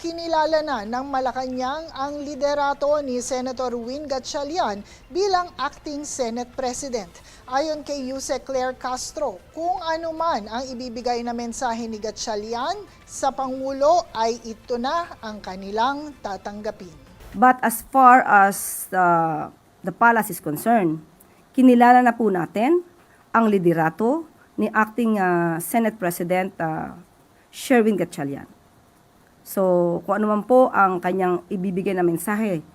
kinilala na ng Malacanang ang liderato ni Senator Win Gatchalian bilang acting Senate President. Ayon kay Yuse Claire Castro, kung ano man ang ibibigay na mensahe ni Gatchalian sa Pangulo ay ito na ang kanilang tatanggapin. But as far as the palace is concerned, kinilala na po natin ang liderato ni acting Senate President Sherwin Gatchalian. So, kung ano man po ang kanyang ibibigay na mensahe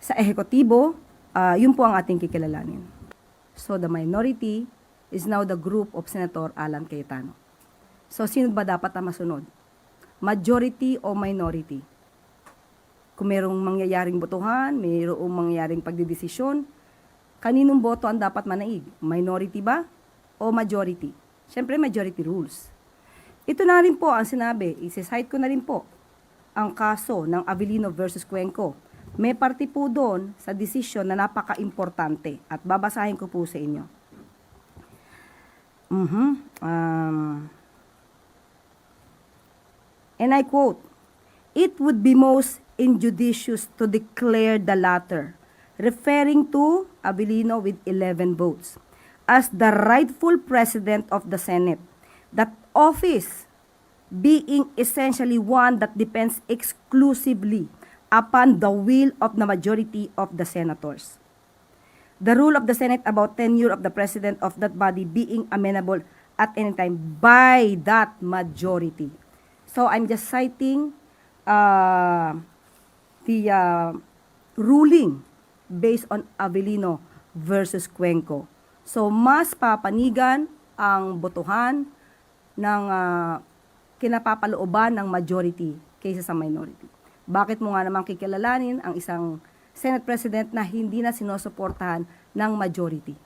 sa ehekutibo, yun po ang ating kikilalanin. So, the minority is now the group of Senator Alan Cayetano. So, sino ba dapat na masunod? Majority o minority? Kung mayroong mangyayaring botohan, mayroong mangyayaring pagdidesisyon, kaninong boto ang dapat manaig? Minority ba o majority? Siyempre, majority rules. Ito na rin po ang sinabi, isi-cite ko na rin po ang kaso ng Avellino versus Cuenco. May parte po doon sa desisyon na napaka-importante at babasahin ko po sa inyo. And I quote, "It would be most injudicious to declare the latter," referring to Avellino with 11 votes, "as the rightful president of the Senate, that office being essentially one that depends exclusively upon the will of the majority of the senators. The rule of the Senate about tenure of the president of that body being amenable at any time by that majority." So I'm just citing the ruling based on Avellino versus Cuenco. So mas papanigan ang botohan ng kinapapalooban ng majority kaysa sa minority. Bakit mo nga naman kikilalanin ang isang Senate President na hindi na sinusuportahan ng majority?